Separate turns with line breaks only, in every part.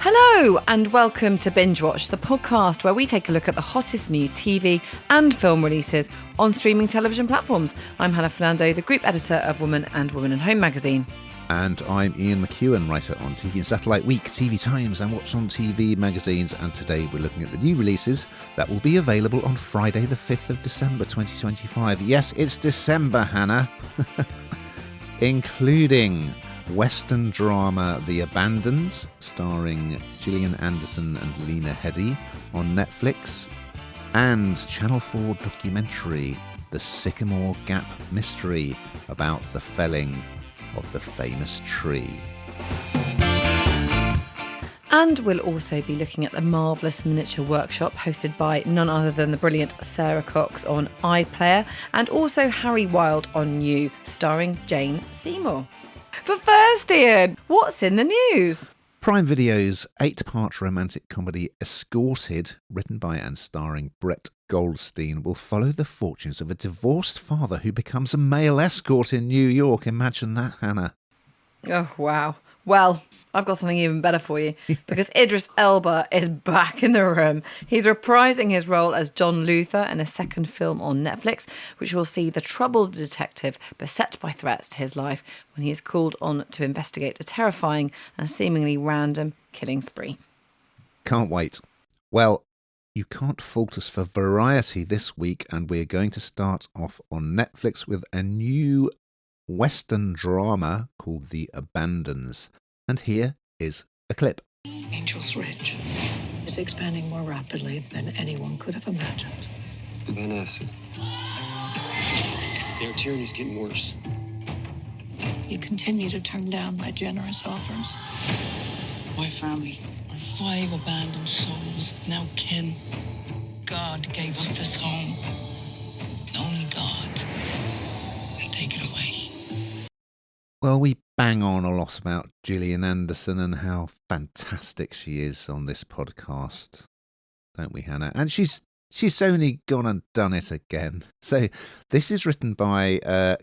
Hello and welcome to Binge Watch, the podcast where we take a look at the hottest new TV and film releases on streaming television platforms. I'm Hannah Fernando, the group editor of Woman and Woman and Home magazine.
And I'm Ian McEwen, writer on TV and Satellite Week, TV Times and What's on TV magazines. And today we're looking at the new releases that will be available on Friday the 5th of December 2025. Yes, it's December, Hannah. Including Western drama The Abandons, starring Gillian Anderson and Lena Headey on Netflix, and Channel 4 documentary The Sycamore Gap Mystery about the felling of the famous tree.
And we'll also be looking at the Marvellous Miniature Workshop, hosted by none other than the brilliant Sara Cox on iPlayer, and also Harry Wilde on You, starring Jane Seymour. But first, Ian, what's in the news?
Prime Video's 8-part romantic comedy Escorted, written by and starring Brett Goldstein, will follow the fortunes of a divorced father who becomes a male escort in New York. Imagine that, Hannah.
Oh, wow. Well, I've got something even better for you, because Idris Elba is back in the room. He's reprising his role as John Luther in a second film on Netflix, which will see the troubled detective beset by threats to his life when he is called on to investigate a terrifying and seemingly random killing spree.
Can't wait. Well, you can't fault us for variety this week, and we're going to start off on Netflix with a new Western drama called The Abandons. And here is a clip.
Angel's Ridge is expanding more rapidly than anyone could have imagined.
The Van Acid. Their tyranny's getting worse.
You continue to turn down my generous offers.
My family are 5 abandoned souls, now kin. God gave us this home. Only God can take it away.
Well, we bang on a lot about Gillian Anderson and how fantastic she is on this podcast, don't we, Hannah? And she's only gone and done it again. So this is written by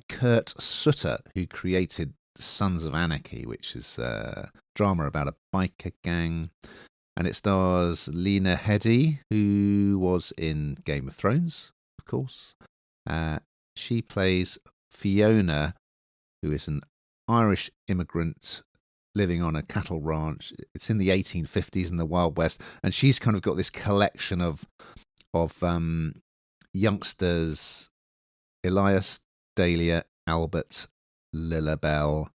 Kurt Sutter, who created Sons of Anarchy, which is a drama about a biker gang. And it stars Lena Headey, who was in Game of Thrones, of course. She plays Fiona, who is an Irish immigrant living on a cattle ranch. It's in the 1850s in the Wild West, and she's kind of got this collection of youngsters: Elias, Dahlia, Albert, Lilabelle,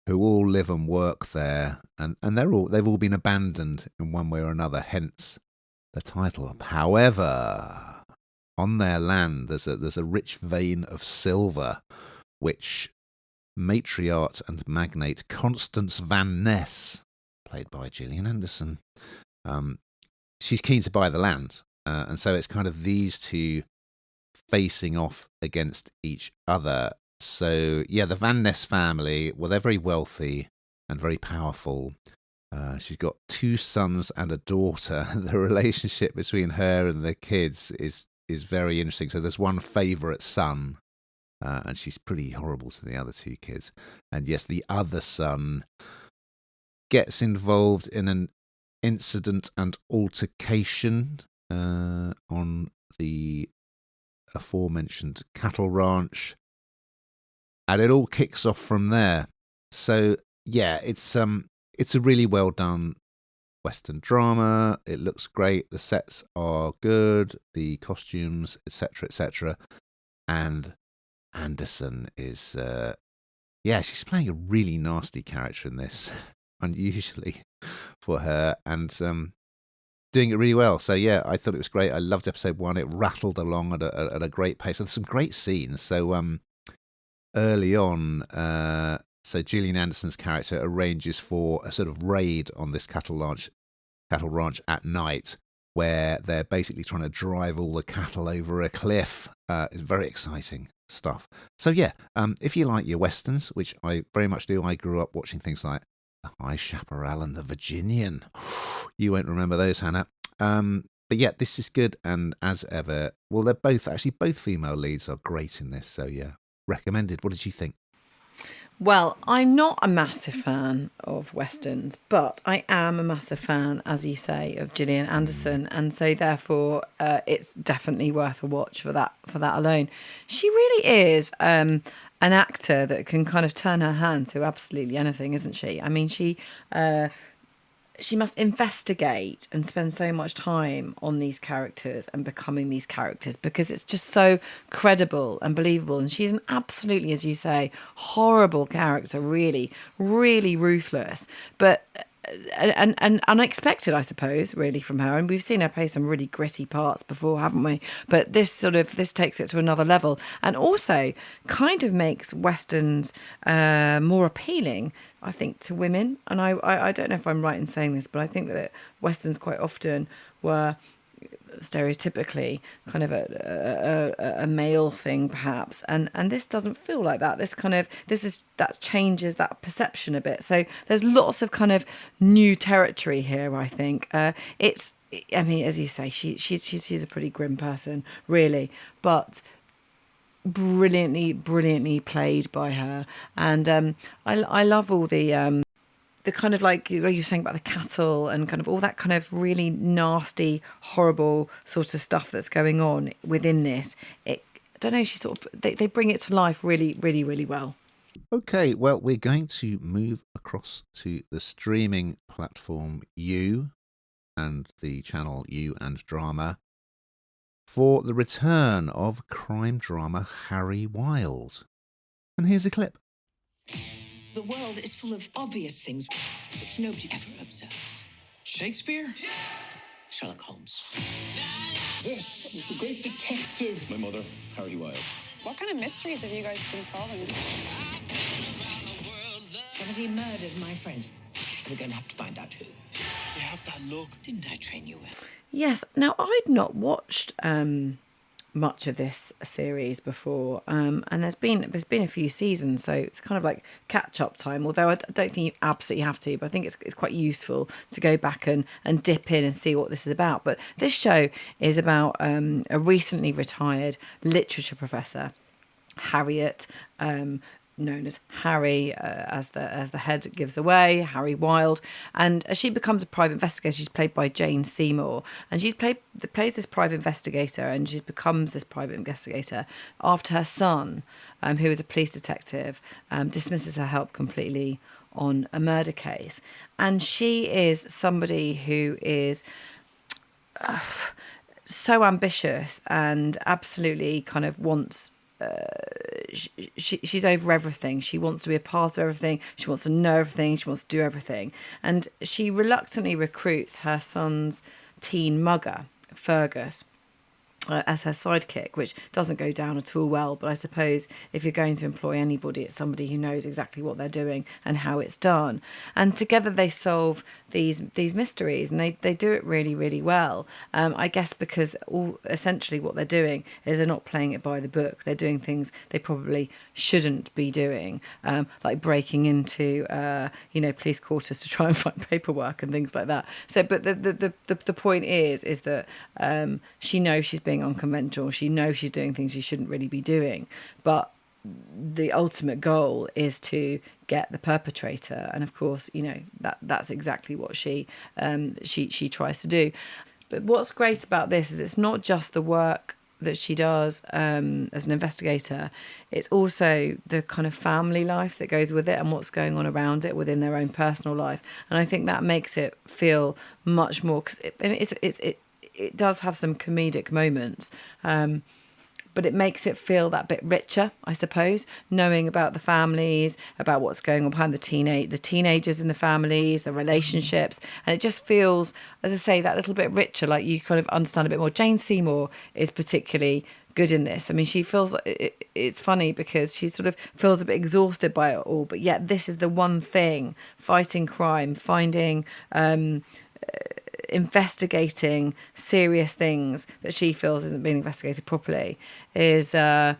who all live and work there, and they've all been abandoned in one way or another. Hence the title. However, on their land there's a rich vein of silver, which matriarch and magnate Constance Van Ness, played by Gillian Anderson, she's keen to buy the land, and so it's kind of these two facing off against each other. So yeah, the Van Ness family, well, they're very wealthy and very powerful. She's got 2 sons and a daughter. The relationship between her and the kids is very interesting. So there's one favourite son, and she's pretty horrible to the other 2 kids. And yes, the other son gets involved in an incident and altercation on the aforementioned cattle ranch, and it all kicks off from there. So yeah, it's a really well done Western drama. It looks great. The sets are good. The costumes, etc., etc., and Anderson is, she's playing a really nasty character in this, unusually for her, and doing it really well. So yeah, I thought it was great. I loved episode 1. It rattled along at a great pace. There's some great scenes. So early on, so Gillian Anderson's character arranges for a sort of raid on this cattle ranch at night, where they're basically trying to drive all the cattle over a cliff. It's very exciting stuff. So yeah, if you like your westerns, which I very much do, I grew up watching things like The High Chaparral and The Virginian. You won't remember those, Hannah. But yeah, this is good, and as ever, well, both female leads are great in this, so yeah, recommended. What did you think?
Well, I'm not a massive fan of Westerns, but I am a massive fan, as you say, of Gillian Anderson, and so therefore it's definitely worth a watch for that alone. She really is an actor that can kind of turn her hand to absolutely anything, isn't she? I mean, she must investigate and spend so much time on these characters and becoming these characters because it's just so credible and believable. And she's an absolutely, as you say, horrible character, really, really ruthless, but and unexpected, I suppose, really from her. And we've seen her play some really gritty parts before, haven't we? But this takes it to another level, and also kind of makes westerns more appealing, I think, to women. And I don't know if I'm right in saying this, but I think that westerns quite often were stereotypically kind of a male thing, perhaps, and this doesn't feel like that. That changes that perception a bit. So there's lots of kind of new territory here, I think. I mean, as you say, she's a pretty grim person, really, but brilliantly played by her. And I love all the kind of, like you were saying about the cattle and kind of all that kind of really nasty, horrible sort of stuff that's going on within this. I don't know, they bring it to life really, really, really well.
Okay, well, we're going to move across to the streaming platform You and the channel You and Drama for the return of crime drama Harry Wild. And here's a clip.
The world is full of obvious things which nobody ever observes.
Shakespeare?
Sherlock Holmes. This is the great detective.
My mother, Harry Wilde.
What kind of mysteries have you guys been solving?
Somebody murdered my friend. We're going to have to find out who.
You have that look.
Didn't I train you well?
Yes. Now, I'd not watched much of this series before, and there's been a few seasons, so it's kind of like catch up time. Although I don't think you absolutely have to, but I think it's quite useful to go back and dip in and see what this is about. But this show is about a recently retired literature professor, Harriet, known as Harry, as the head gives away, Harry Wilde, and as she becomes a private investigator, she's played by Jane Seymour, and plays this private investigator, and she becomes this private investigator after her son, who is a police detective, dismisses her help completely on a murder case, and she is somebody who is so ambitious and absolutely kind of wants. She's over everything. She wants to be a part of everything. She wants to know everything. She wants to do everything. And she reluctantly recruits her son's teen mugger, Fergus, as her sidekick, which doesn't go down at all well. But I suppose if you're going to employ anybody, it's somebody who knows exactly what they're doing and how it's done. And together they solve these mysteries, and they do it really, really well. I guess because essentially what they're doing is they're not playing it by the book. They're doing things they probably shouldn't be doing, like breaking into police quarters to try and find paperwork and things like that. So, but the point is that she knows she's being unconventional. She knows she's doing things she shouldn't really be doing, but the ultimate goal is to get the perpetrator, and of course, that's exactly what she tries to do. But what's great about this is it's not just the work that she does as an investigator, it's also the kind of family life that goes with it and what's going on around it within their own personal life, and I think that makes it feel much more, because it does have some comedic moments, but it makes it feel that bit richer, I suppose, knowing about the families, about what's going on behind the teenagers in the families, the relationships. And it just feels, as I say, that little bit richer, like you kind of understand a bit more. Jane Seymour is particularly good in this. I mean, she feels, it's funny because she sort of feels a bit exhausted by it all, but yet this is the one thing, fighting crime, finding... investigating serious things that she feels isn't being investigated properly is her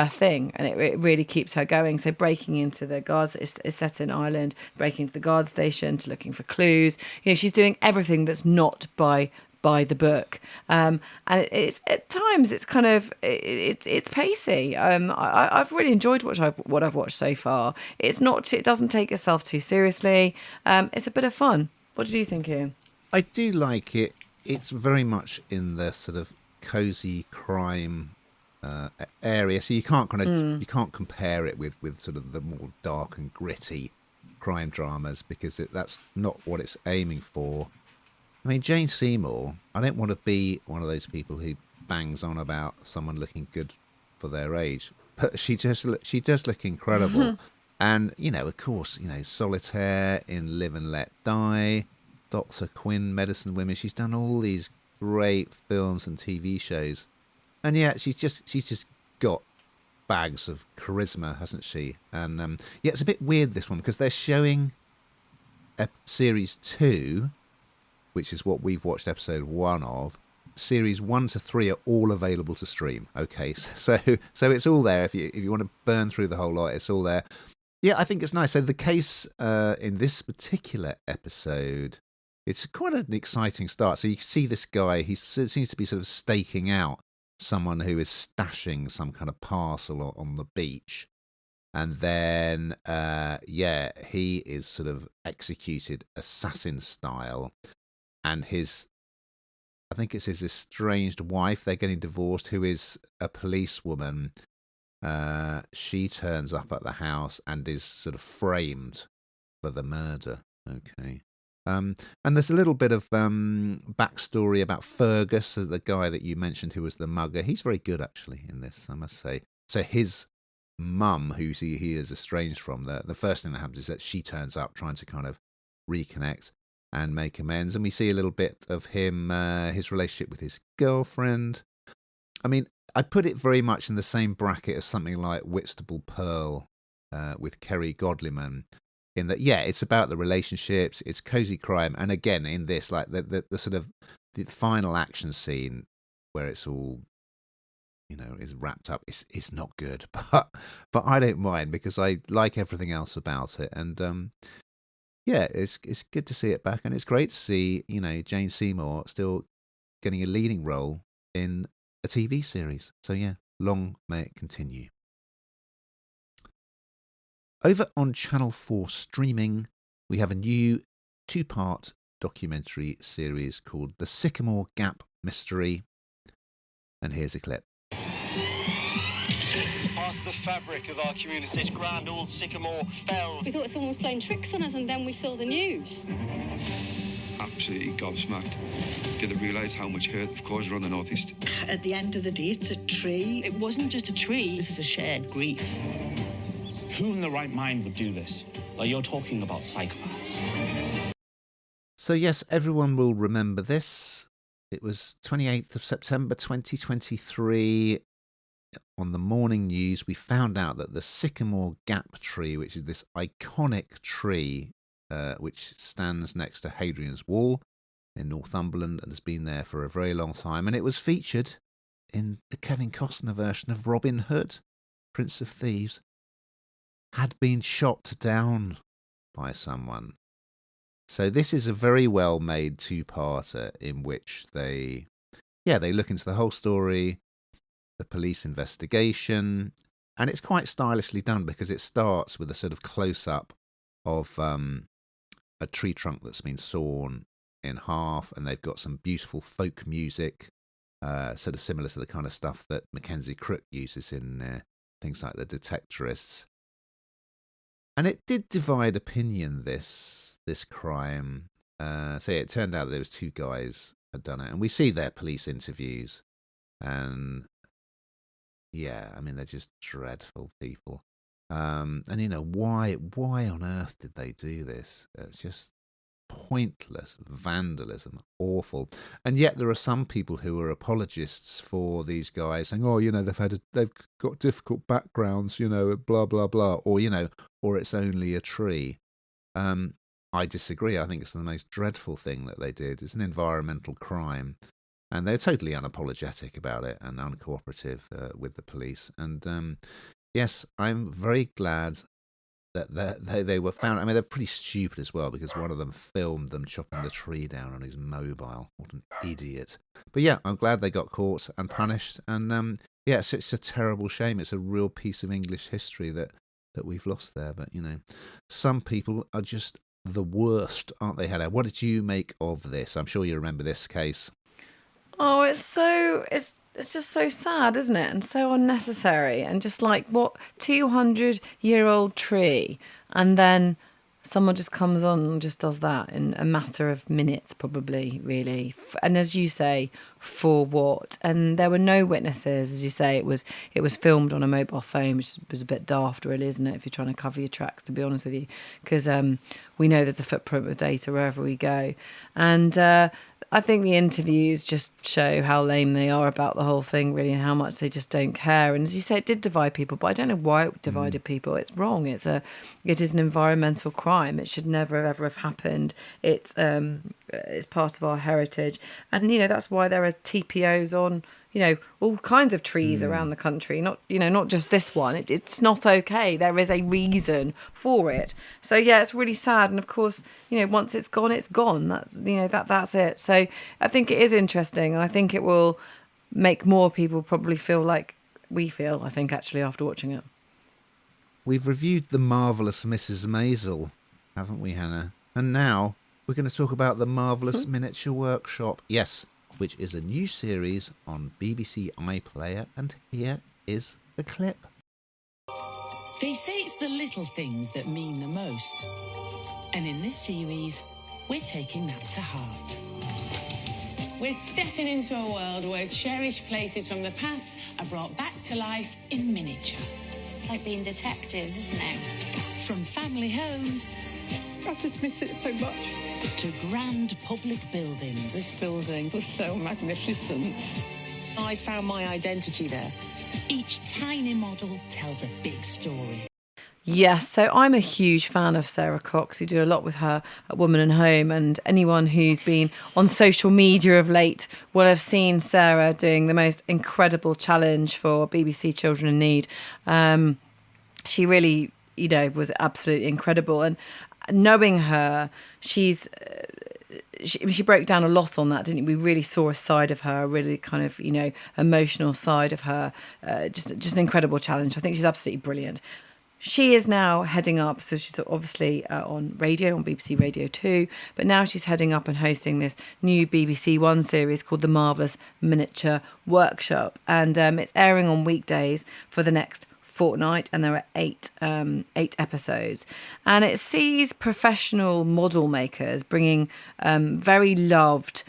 thing, and it really keeps her going. So breaking into the guards, it's set in Ireland, breaking into the guard station to looking for clues. She's doing everything that's not by by the book, and it's at times it's kind of it's pacey. I've really enjoyed what I've watched so far. It doesn't take itself too seriously. It's a bit of fun. What did you think, Ian?
I do like it. It's very much in the sort of cozy crime area, so you can't you can't compare it with sort of the more dark and gritty crime dramas, because that's not what it's aiming for. I mean, Jane Seymour, I don't want to be one of those people who bangs on about someone looking good for their age, but she does look incredible. And, of course, Solitaire in Live and Let Die, Dr. Quinn, Medicine Women. She's done all these great films and TV shows. And yeah, she's just got bags of charisma, hasn't she? And yeah, it's a bit weird, this one, because they're showing series 2, which is what we've watched episode 1 of. Series 1 to 3 are all available to stream. Okay, so it's all there. If you want to burn through the whole lot, it's all there. Yeah, I think it's nice. So the case in this particular episode, it's quite an exciting start. So you can see this guy, he seems to be sort of staking out someone who is stashing some kind of parcel on the beach. And then, he is sort of executed assassin style. And I think it's his estranged wife, they're getting divorced, who is a policewoman. She turns up at the house and is sort of framed for the murder. Okay. And there's a little bit of backstory about Fergus, the guy that you mentioned who was the mugger. He's very good, actually, in this, I must say. So his mum, who he is estranged from, the first thing that happens is that she turns up trying to kind of reconnect and make amends. And we see a little bit of him, his relationship with his girlfriend. I mean, I put it very much in the same bracket as something like Whitstable Pearl with Kerry Godliman, in that, yeah, it's about the relationships, it's cozy crime. And again, in this, like the sort of the final action scene where it's all, is wrapped up, it's not good. But I don't mind, because I like everything else about it. And yeah, it's good to see it back, and it's great to see Jane Seymour still getting a leading role in a TV series. So yeah, long may it continue. Over on Channel 4 streaming, we have a new 2-part documentary series called The Sycamore Gap Mystery, and here's a clip.
It's part of the fabric of our community. This grand old sycamore fell.
We thought someone was playing tricks on us, and then we saw the news.
Absolutely gobsmacked. Didn't realise how much hurt, of course, we're on the northeast.
At the end of the day, it's a tree.
It wasn't just a tree. This is a shared grief.
Who in the right mind would do this? Like, you're talking about psychopaths.
So yes, everyone will remember this. It was 28th of September 2023. On the morning news, we found out that the Sycamore Gap tree, which is this iconic tree which stands next to Hadrian's Wall in Northumberland and has been there for a very long time, and it was featured in the Kevin Costner version of Robin Hood, Prince of Thieves, had been shot down by someone. So this is a very well made 2-parter in which they look into the whole story, the police investigation, and it's quite stylishly done, because it starts with a sort of close-up of a tree trunk that's been sawn in half, and they've got some beautiful folk music, sort of similar to the kind of stuff that Mackenzie Crook uses in things like The Detectorists. And it did divide opinion, this crime. So yeah, it turned out that there was 2 guys had done it, and we see their police interviews, and yeah, I mean, they're just dreadful people. And why on earth did they do this? It's just pointless vandalism, awful. And yet there are some people who are apologists for these guys, saying, "Oh, they've got difficult backgrounds, blah blah blah," or it's only a tree. I disagree. I think it's the most dreadful thing that they did. It's an environmental crime, and they're totally unapologetic about it and uncooperative with the police. And yes, I'm very glad that they were found. I mean, they're pretty stupid as well, because one of them filmed them chopping the tree down on his mobile. What an idiot! But yeah, I'm glad they got caught and punished. And yeah, it's a terrible shame. It's a real piece of English history that we've lost there. But some people are just the worst, aren't they, Hannah? What did you make of this? I'm sure you remember this case.
Oh, it's just so sad, isn't it? And so unnecessary. And just like, what, 200-year-old tree, and then someone just comes on and just does that in a matter of minutes, probably, really. And as you say, for what? And there were no witnesses, as you say. It was filmed on a mobile phone, which was a bit daft, really, isn't it, if you're trying to cover your tracks, to be honest with you, because we know there's a footprint with data wherever we go. And I think the interviews just show how lame they are about the whole thing, really, and how much they just don't care. And as you say, it did divide people, but I don't know why it divided people. It's wrong. It is an environmental crime. It should never ever have happened. It's part of our heritage, and that's why there are TPOs on all kinds of trees around the country. Not just this one. It's not okay. There is a reason for it. So yeah, it's really sad. And of course, once it's gone, it's gone. That's it. So I think it is interesting, and I think it will make more people probably feel like we feel, I think, actually, after watching it.
We've reviewed The Marvellous Mrs. Maisel, haven't we, Hannah? And now we're going to talk about The Marvellous Miniature Workshop. Yes, which is a new series on BBC iPlayer, and here is the clip.
They say it's the little things that mean the most. And in this series, we're taking that to heart. We're stepping into a world where cherished places from the past are brought back to life in miniature.
It's like being detectives, isn't it?
From family homes...
I just miss it so much.
...to grand public buildings.
This building was so magnificent. I found my identity there.
Each tiny model tells a big story.
Yes, so I'm a huge fan of Sara Cox, who do a lot with her at Woman and Home, and anyone who's been on social media of late will have seen Sara doing the most incredible challenge for BBC Children in Need. She really, was absolutely incredible, and knowing her, she broke down a lot on that, didn't you? We really saw a side of her, a really kind of, emotional side of her, just an incredible challenge. I think she's absolutely brilliant. She is now heading up, so she's obviously on radio, on BBC Radio 2, but now she's heading up and hosting this new BBC One series called The Marvellous Miniature Workshop. And it's airing on weekdays for the next fortnight, and there are eight episodes. And it sees professional model makers bringing very loved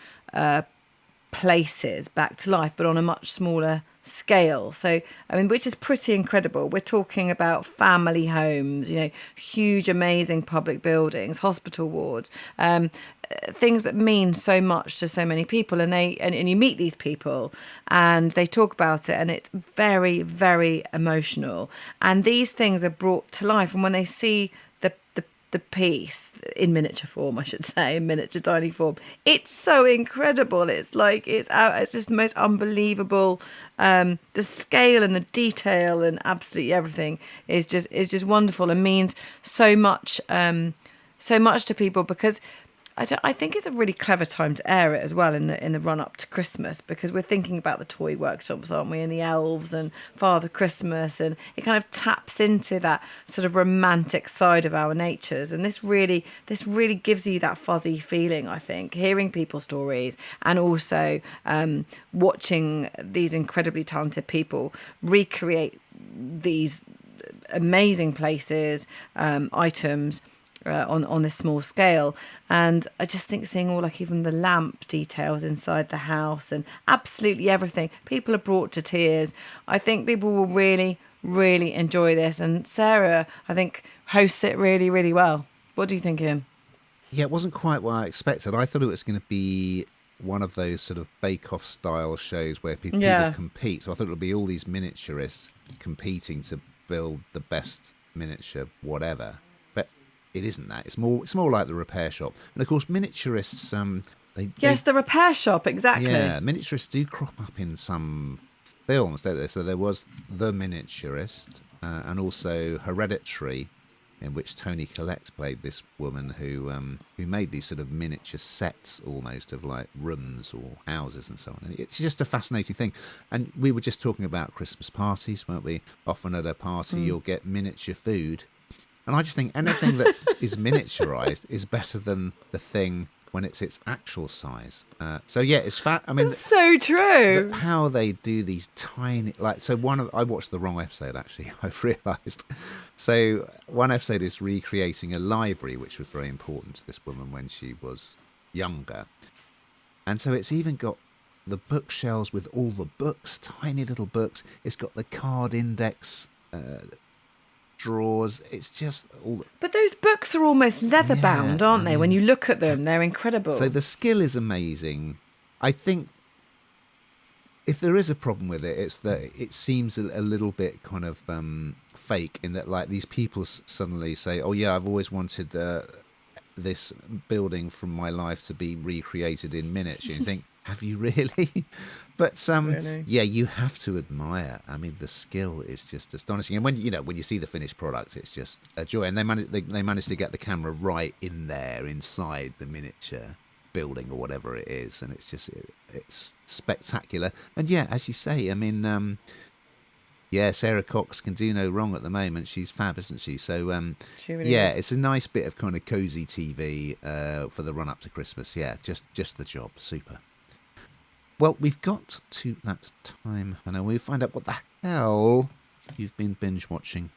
places back to life, but on a much smaller scale. So, which is pretty incredible. We're talking about family homes, huge, amazing public buildings, hospital wards, things that mean so much to so many people. And you meet these people and they talk about it, and it's very, very emotional. And these things are brought to life. And when they see the piece in miniature form, I should say, in miniature tiny form, it's so incredible. It's like it's just the most unbelievable. The scale and the detail and absolutely everything is just wonderful, and means so much to people, because I think it's a really clever time to air it as well in the run up to Christmas, because we're thinking about the toy workshops, aren't we, and the elves and Father Christmas, and it kind of taps into that sort of romantic side of our natures. And this really gives you that fuzzy feeling, I think, hearing people's stories, and also watching these incredibly talented people recreate these amazing places, items on this small scale. And I just think seeing all, like, even the lamp details inside the house and absolutely everything, people are brought to tears. I think people will really, really enjoy this, and Sara, I think, hosts it really, really well. What do you think, Ian?
Yeah, it wasn't quite what I expected. I thought it was going to be one of those sort of bake-off style shows where people compete. So I thought it would be all these miniaturists competing to build the best miniature whatever. It isn't that. It's more like the repair shop. And of course, miniaturists.
The repair shop, exactly.
Yeah, miniaturists do crop up in some films, don't they? So there was The Miniaturist, and also Hereditary, in which Toni Collette played this woman who made these sort of miniature sets almost of like rooms or houses and so on. And it's just a fascinating thing. And we were just talking about Christmas parties, weren't we? Often at a party you'll get miniature food. And I just think anything that is miniaturized is better than the thing when it's its actual size. So yeah, it's fat. I mean,
that's so true.
How they do these tiny, like, so I watched the wrong episode actually. I've realised. So one episode is recreating a library, which was very important to this woman when she was younger, and so it's even got the bookshelves with all the books, tiny little books. It's got the card index. Drawers. It's just all.
But those books are almost leather bound, aren't they? When you look at them, they're incredible.
So the skill is amazing. I think if there is a problem with it, it's that it seems a little bit kind of fake, in that like these people suddenly say, "Oh yeah, I've always wanted this building from my life to be recreated in miniature." And you think, have you really? But really? Yeah, you have to admire. I mean, the skill is just astonishing. And when you see the finished product, it's just a joy. And they managed to get the camera right in there, inside the miniature building or whatever it is, and it's spectacular. And yeah, as you say, I mean, Sara Cox can do no wrong at the moment. She's fab, isn't she? So
she really is.
It's a nice bit of kind of cozy TV for the run up to Christmas. Yeah, just the job. Super. Well, we've got to that time, and we find out what the hell you've been binge watching.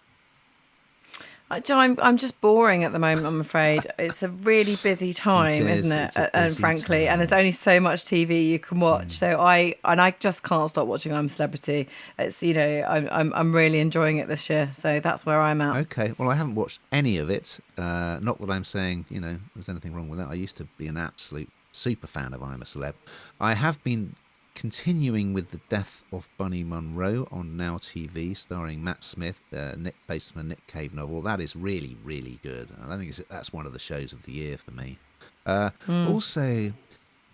I'm just boring at the moment, I'm afraid. It's a really busy time, isn't it? And frankly, and there's only so much TV you can watch. So I just can't stop watching I'm a Celebrity. It's I'm really enjoying it this year. So that's where I'm at.
Okay, well I haven't watched any of it. Not that I'm saying there's anything wrong with that. I used to be an absolute super fan of I'm a Celeb. I have been continuing with The Death of Bunny Munro on Now TV, starring Matt Smith, based on a Nick Cave novel. That is really, really good. I think that's one of the shows of the year for me. Also,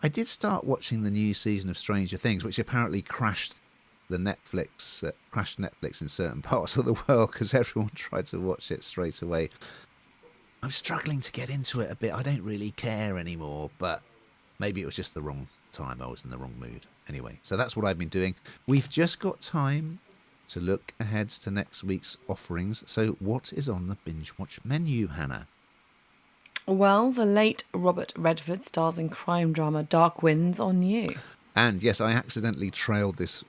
I did start watching the new season of Stranger Things, which apparently crashed Netflix in certain parts of the world because everyone tried to watch it straight away. I'm struggling to get into it a bit. I don't really care anymore, but maybe it was just the wrong time. I was in the wrong mood. Anyway, so that's what I've been doing. We've just got time to look ahead to next week's offerings. So what is on the Binge Watch menu, Hannah?
Well, the late Robert Redford stars in crime drama Dark Winds on You.
And yes, I accidentally trailed this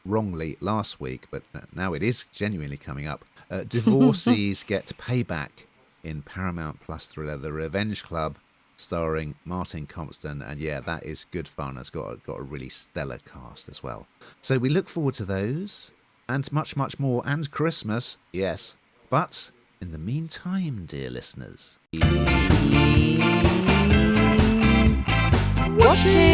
wrongly last week, but now it is genuinely coming up. Divorcees Get Payback in Paramount Plus thriller The Revenge Club, starring Martin Compston, and yeah, that is good fun. It's got a really stellar cast as well. So we look forward to those, and much, much more, and Christmas, yes. But in the meantime, dear listeners,
watching.